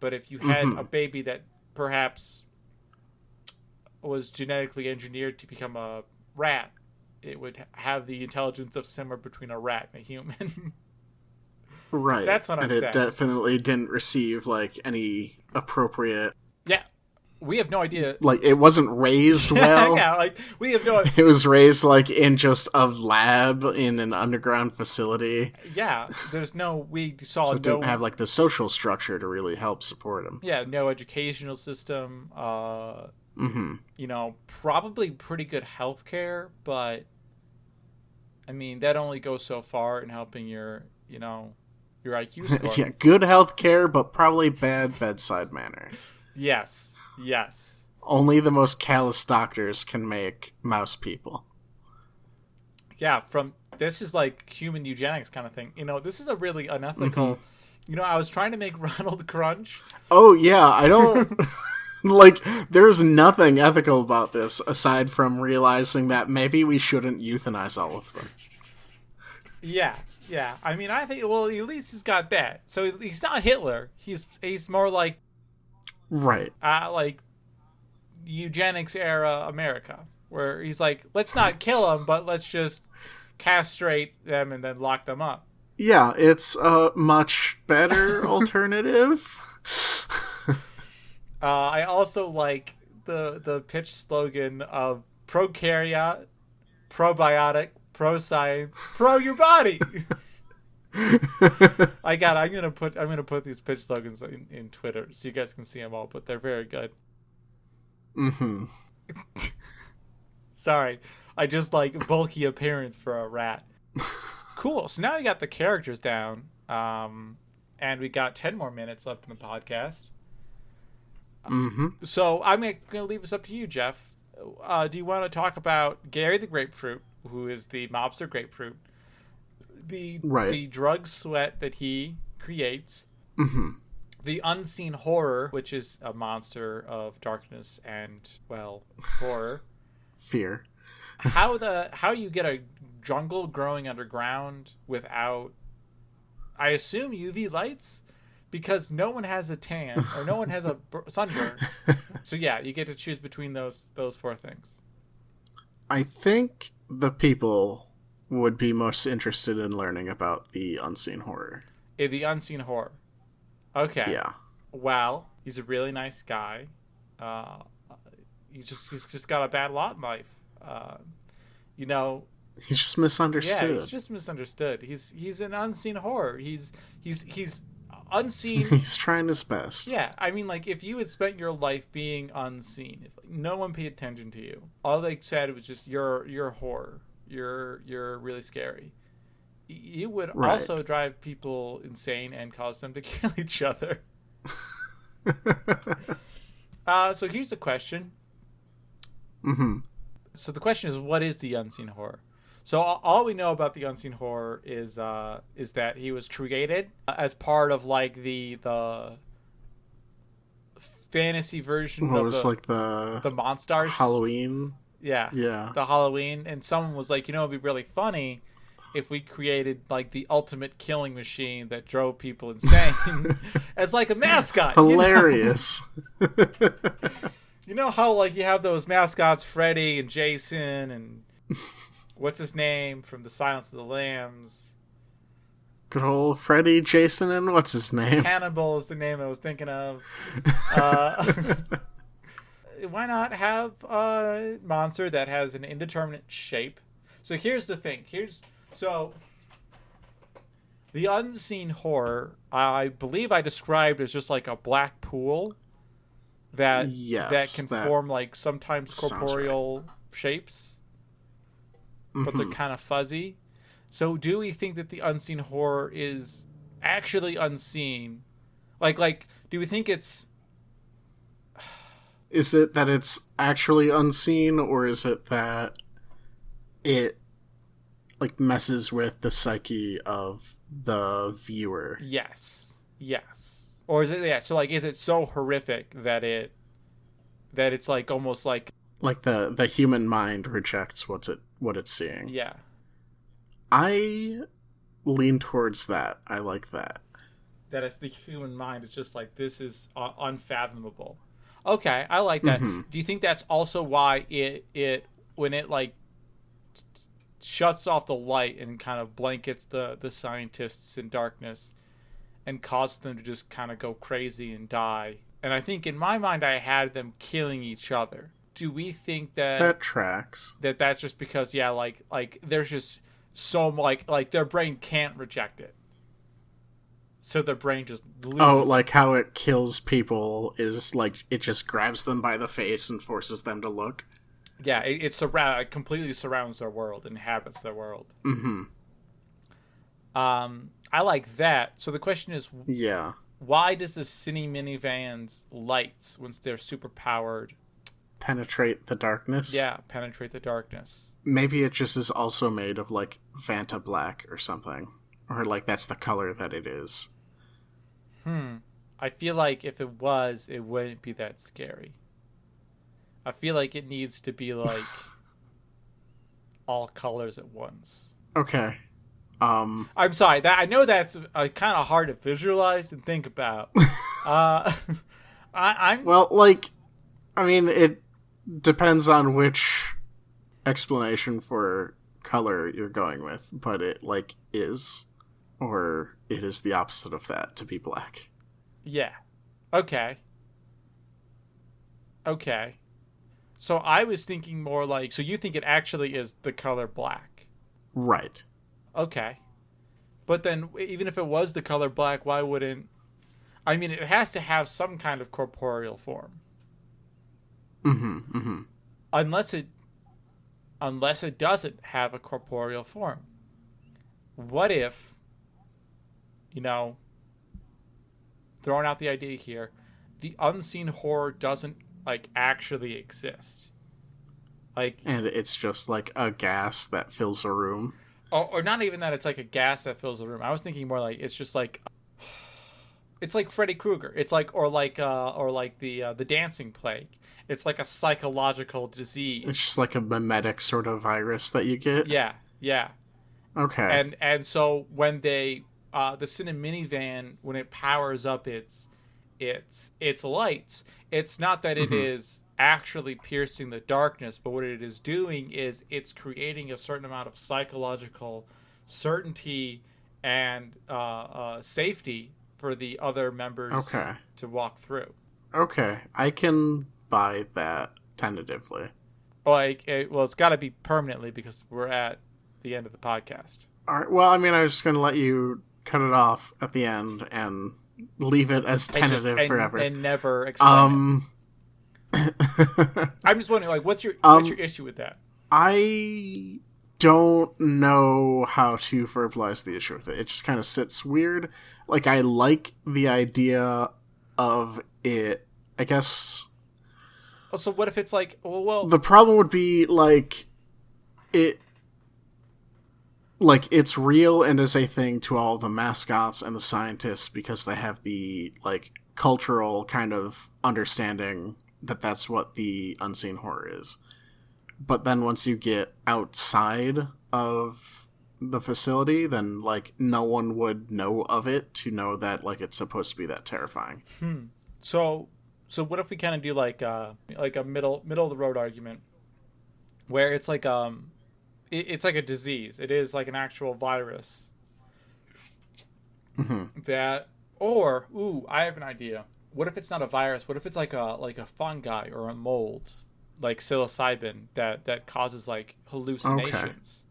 But if you had a baby that perhaps was genetically engineered to become a rat, it would have the intelligence of somewhere between a rat and a human. Right. That's what I'm saying. And it definitely didn't receive like any appropriate. Yeah. We have no idea. Like, it wasn't raised well. Yeah, like, we have no idea. It was raised, like, in just a lab in an underground facility. Yeah, there's no... We saw so it didn't have, like, the social structure to really help support him. Yeah, no educational system. You know, probably pretty good healthcare, but... I mean, that only goes so far in helping your IQ score. Yeah, good healthcare, but probably bad bedside manner. Yes. Only the most callous doctors can make mouse people. Yeah, this is like human eugenics kind of thing. You know, this is a really unethical... You know, I was trying to make Ronald Crunch. Oh, yeah, I don't... like, there's nothing ethical about this, aside from realizing that maybe we shouldn't euthanize all of them. Yeah. I mean, I think, well, at least he's got that. So he's not Hitler. He's more like... Right. Like eugenics era America, where he's like, let's not kill them, but let's just castrate them and then lock them up. Yeah, it's a much better alternative. I also like the pitch slogan of prokaryote, probiotic, pro science, pro your body. I'm gonna put these pitch slogans in Twitter so you guys can see them all, but they're very good. Sorry, I just like bulky appearance for a rat. Cool. So now we got the characters down, and we got 10 more minutes left in the podcast. So I'm gonna leave this up to you, Jeff. Do you want to talk about Gary the Grapefruit, who is the mobster grapefruit? The drug sweat that he creates, the unseen horror, which is a monster of darkness and, well, horror, fear. How you get a jungle growing underground without, I assume, UV lights, because no one has a tan or no one has a sunburn. So yeah, you get to choose between those 4 things. I think the people would be most interested in learning about the unseen horror. The unseen horror. Okay. Yeah. Well, he's a really nice guy. He's just got a bad lot in life. You know. He's just misunderstood. Yeah, he's just misunderstood. He's an unseen horror. He's unseen. He's trying his best. Yeah, I mean, like, if you had spent your life being unseen, if like, no one paid attention to you, all they said was just you're horror, you're really scary. You would also drive people insane and cause them to kill each other. So here's the question. Mm-hmm. So the question is, what is the unseen horror? So all we know about the unseen horror is that he was created as part of like the fantasy version of the Monstars Halloween. Yeah. The Halloween, and someone was like, it'd be really funny if we created like the ultimate killing machine that drove people insane as like a mascot. Hilarious. You know how like you have those mascots, Freddy and Jason and what's his name from the Silence of the Lambs? Good old Freddy, Jason, and what's his name? Hannibal is the name I was thinking of. Why not have a monster that has an indeterminate shape? So here's the thing. The unseen horror, I believe I described as just like a black pool that can form like sometimes corporeal shapes, but they're kind of fuzzy. So do we think that the unseen horror is actually unseen? Like do we think it's... Is it that it's actually unseen, or is it that it like messes with the psyche of the viewer? Yes. Or is it so like is it so horrific that it's like almost like the human mind rejects what it's seeing? Yeah. I lean towards that. I like that. That it's the human mind. It's just like, this is unfathomable. Okay, I like that. Mm-hmm. Do you think that's also why it when it like shuts off the light and kind of blankets the scientists in darkness and causes them to just kind of go crazy and die? And I think in my mind I had them killing each other. Do we think that tracks? That's just because like there's just so like their brain can't reject it. So their brain just loses. Oh, like how it kills people is like it just grabs them by the face and forces them to look. Yeah, it completely surrounds their world, inhabits their world. Mm-hmm. I like that. So the question is, why does the cine minivan's lights, once they're super powered, penetrate the darkness? Yeah, penetrate the darkness. Maybe it just is also made of like Vanta black or something, or like that's the color that it is. I feel like if it was, it wouldn't be that scary. I feel like it needs to be like all colors at once. Okay. I'm sorry. I know that's kind of hard to visualize and think about. Well, like, I mean, it depends on which explanation for color you're going with, but it like is, or it is the opposite of that, to be black. Yeah. Okay. So I was thinking more like, so you think it actually is the color black? Right. Okay. But then even if it was the color black, why wouldn't... I mean, it has to have some kind of corporeal form. Mm-hmm. Unless it doesn't have a corporeal form. What if, throwing out the idea here, the unseen horror doesn't like actually exist, like, and it's just like a gas that fills a room, or not even that, it's like a gas that fills a room. I was thinking more like it's just like, it's like Freddy Krueger. It's like or like the dancing plague. It's like a psychological disease. It's just like a mimetic sort of virus that you get. Yeah. Okay. And so when they the Cine Minivan, when it powers up its lights, it's not that it is actually piercing the darkness, but what it is doing is it's creating a certain amount of psychological certainty and safety for the other members Okay. to walk through. Okay. I can buy that tentatively. Well, it's got to be permanently because we're at the end of the podcast. All right. Well, I mean, I was just going to let you cut it off at the end and leave it as tentative forever. And never explain it. I'm just wondering, like, what's your issue with that? I don't know how to verbalize the issue with it. It just kind of sits weird. Like, I like the idea of it, I guess. Oh, so what if it's like, well, the problem would be like it's real and is a thing to all the mascots and the scientists because they have the like cultural kind of understanding that that's what the unseen horror is. But then once you get outside of the facility, then like no one would know of it to know that like it's supposed to be that terrifying. So what if we kind of do like a middle of the road argument, where it's like it's like a disease. It is like an actual virus. Mm-hmm. I have an idea. What if it's not a virus? What if it's like a fungi or a mold, like psilocybin that causes like hallucinations?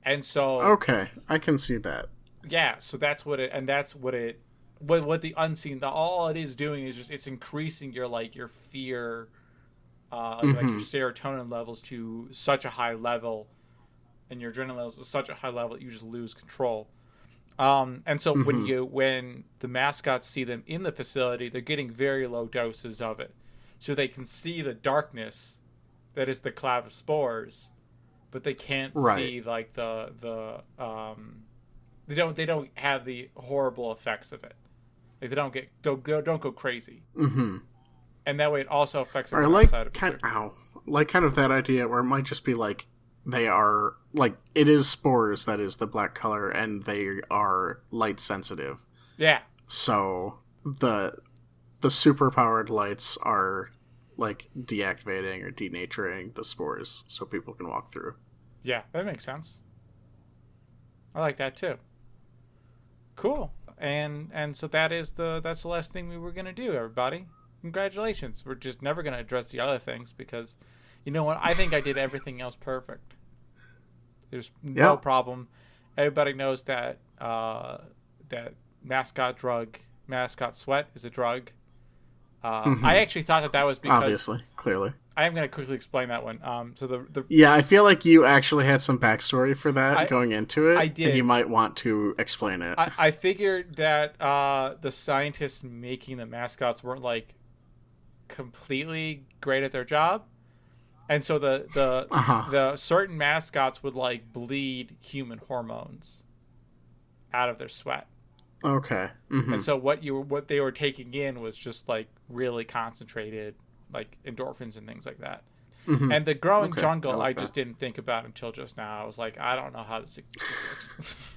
Okay. And so okay, I can see that. Yeah, so that's what the unseen, all it is doing is just it's increasing your fear, like your serotonin levels to such a high level, and your adrenaline levels to such a high level that you just lose control. And so when the mascots see them in the facility, they're getting very low doses of it, so they can see the darkness that is the cloud of spores, but they can't see like the they don't have the horrible effects of it. Like they don't go crazy. Mm-hmm. And that way it also affects the like side of kind of that idea where it might just be like they are like it is spores that is the black color and they are light sensitive. Yeah. So the super powered lights are like deactivating or denaturing the spores so people can walk through. Yeah, that makes sense. I like that too. Cool. And so that's the last thing we were going to do, everybody. Congratulations. We're just never going to address the other things because, you know what? I think I did everything else perfect. There's no problem. Everybody knows that that mascot sweat is a drug. I actually thought that was because... Obviously, clearly. I am going to quickly explain that one. Yeah, I feel like you actually had some backstory for that going into it. I did. And you might want to explain it. I figured that the scientists making the mascots weren't like completely great at their job, and so the certain mascots would like bleed human hormones out of their sweat. Okay. Mm-hmm. And so what they were taking in was just like really concentrated, like endorphins and things like that. Mm-hmm. And the growing jungle, I just didn't think about until just now. I was like, I don't know how this works.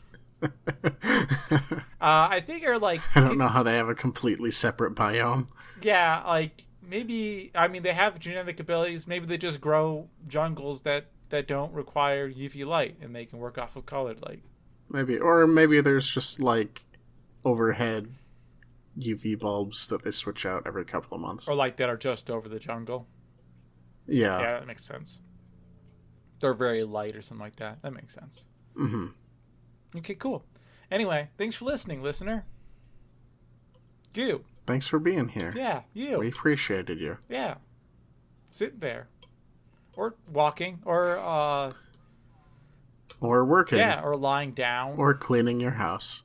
I figure like I don't know how they have a completely separate biome. Yeah, like maybe they have genetic abilities. Maybe they just grow jungles that don't require UV light and they can work off of colored light. Maybe there's just like overhead UV bulbs that they switch out every couple of months. Or like that are just over the jungle. Yeah. Yeah, that makes sense. They're very light or something like that. That makes sense. Mm-hmm. Okay, cool. Anyway, thanks for listening, listener. You. Thanks for being here. Yeah, you. We appreciated you. Yeah. Sitting there. Or walking. Or working. Yeah, or lying down. Or cleaning your house.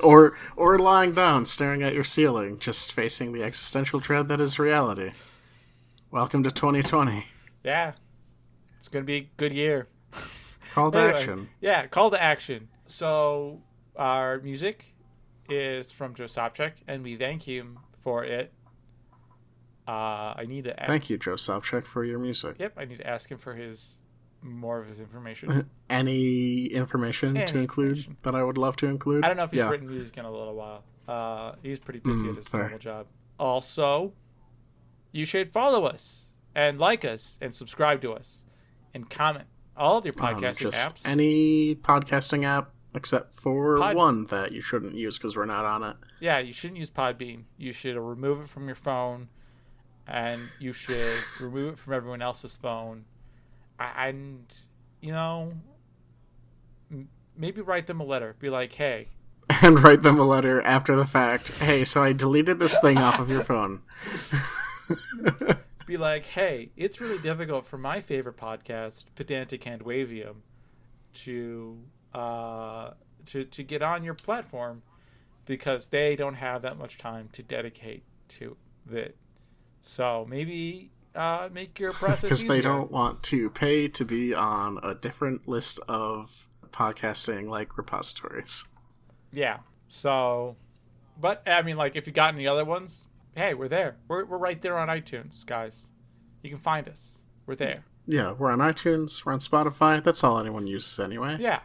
or lying down, staring at your ceiling, just facing the existential dread that is reality. Welcome to 2020. Yeah. It's going to be a good year. Call to action. Yeah, call to action. So, our music is from Joe Sopchak, and we thank him for it. Thank you, Joe Sopchak, for your music. Yep, I need to ask him for more of his information. Any information to include that I would love to include? I don't know if he's written music in a little while. He's pretty busy at his normal job. Also, you should follow us and like us and subscribe to us and comment all of your podcasting just apps. Any podcasting app except for one that you shouldn't use because we're not on it. Yeah, you shouldn't use Podbean. You should remove it from your phone, and you should remove it from everyone else's phone. And, you know, maybe write them a letter. Be like, hey. And write them a letter after the fact. Hey, so I deleted this thing off of your phone. Be like, hey, it's really difficult for my favorite podcast, Pedantic Handwavium, to get on your platform because they don't have that much time to dedicate to it. So maybe make your process easier. Because they don't want to pay to be on a different list of podcasting like repositories. Yeah. So, but I mean, like, if you got any other ones, hey, we're there. We're right there on iTunes, guys. You can find us. We're there. Yeah, we're on iTunes. We're on Spotify. That's all anyone uses anyway. Yeah.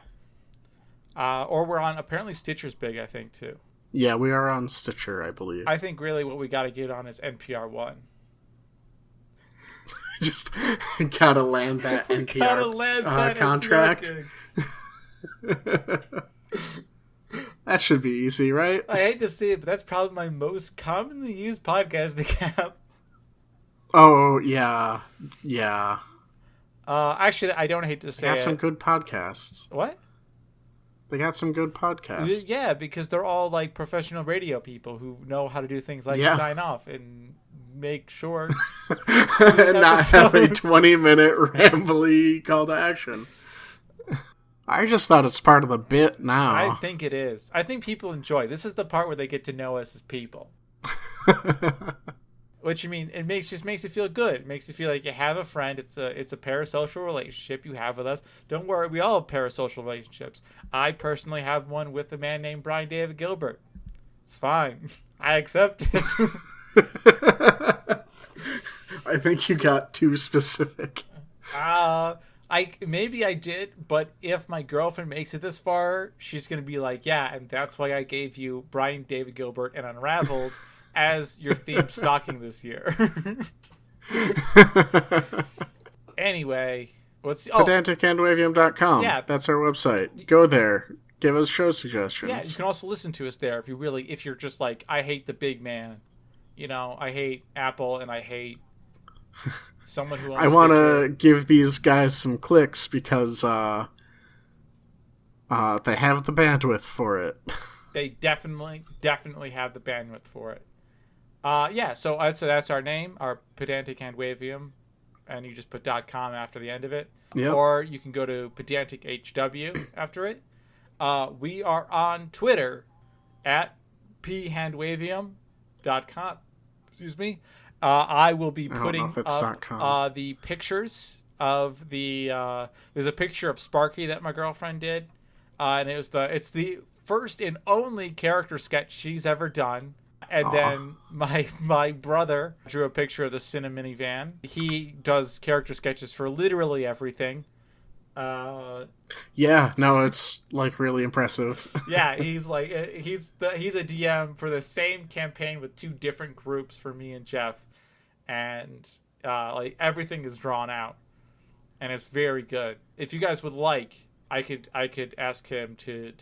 Or we're on, apparently Stitcher's big, I think, too. Yeah, we are on Stitcher, I believe. I think really what we got to get on is NPR One. Just gotta land that NPR contract. That should be easy, right? I hate to say it, but that's probably my most commonly used podcasting app. Oh, yeah. Yeah. Actually, I don't hate to say it. They got some good podcasts. What? They got some good podcasts. Yeah, because they're all like professional radio people who know how to do things like sign off and make sure and not have a 20-minute rambly call to action. I just thought it's part of the bit now. I think it is. I think people enjoy. This is the part where they get to know us as people. Which, I mean, it just makes you feel good. It makes you feel like you have a friend. It's a parasocial relationship you have with us. Don't worry, we all have parasocial relationships. I personally have one with a man named Brian David Gilbert. It's fine. I accept it. I think you got too specific. Maybe I did, but if my girlfriend makes it this far, she's gonna be like, yeah, and that's why I gave you Brian David Gilbert and Unraveled as your theme stocking this year. Anyway, PedanticHandwavium.com. Yeah, that's our website. Go there. Give us show suggestions. Yeah, you can also listen to us there if you're just like, I hate the big man. You know, I hate Apple and I hate someone who owns I want to give these guys some clicks because they have the bandwidth for it. They definitely have the bandwidth for it. Yeah, so I'd say that's our name, our Pedantic Handwavium, and you just put .com after the end of it. Yep. Or you can go to Pedantic HW after it. We are on Twitter at phandwavium.com. Excuse me. I will be putting up the pictures of the. There's a picture of Sparky that my girlfriend did, and it's the first and only character sketch she's ever done. And then my brother drew a picture of the Cinna minivan. He does character sketches for literally everything. Yeah, no, it's like really impressive. Yeah, he's like he's a DM for the same campaign with two different groups for me and Jeff, and like everything is drawn out, and it's very good. If you guys would like, I could ask him to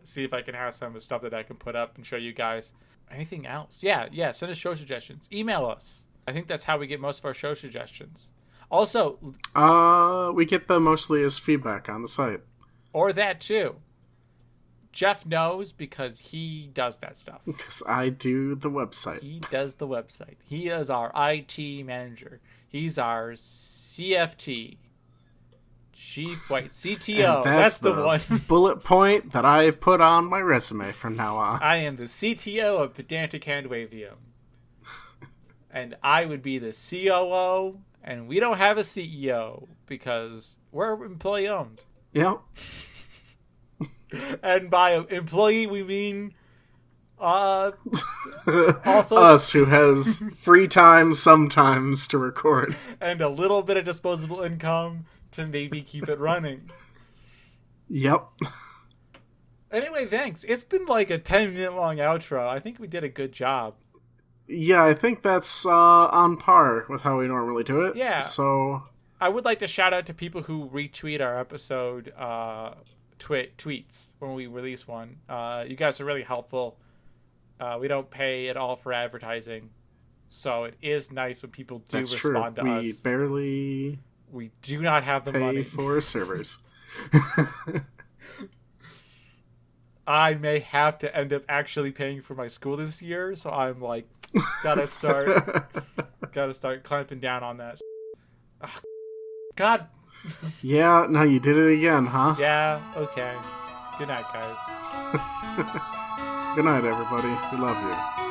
see if I can have some of the stuff that I can put up and show you guys. Anything else? Yeah. Send us show suggestions. Email us. I think that's how we get most of our show suggestions. Also, we get them mostly as feedback on the site. Or that too. Jeff knows because he does that stuff. Because I do the website. He does the website. He is our IT manager. He's our CFT. CTO. That's the one. Bullet point that I put on my resume from now on. I am the CTO of Pedantic Handwavium. And I would be the COO, and we don't have a CEO because we're employee owned. Yep. And by employee we mean also us, who has free time sometimes to record. And a little bit of disposable income to maybe keep it running. Yep. Anyway, thanks. It's been like a 10-minute long outro. I think we did a good job. Yeah, I think that's on par with how we normally do it. Yeah. So I would like to shout out to people who retweet our episode tweets when we release one. You guys are really helpful. We don't pay at all for advertising, so it is nice when people do that's respond true. to We us. barely We do not have the pay money. for servers. I may have to end up actually paying for my school this year, so I'm like, gotta start clamping down on that. Ugh, God. Yeah, no, you did it again, huh? Yeah. Okay. Good night, guys. Good night, everybody. We love you.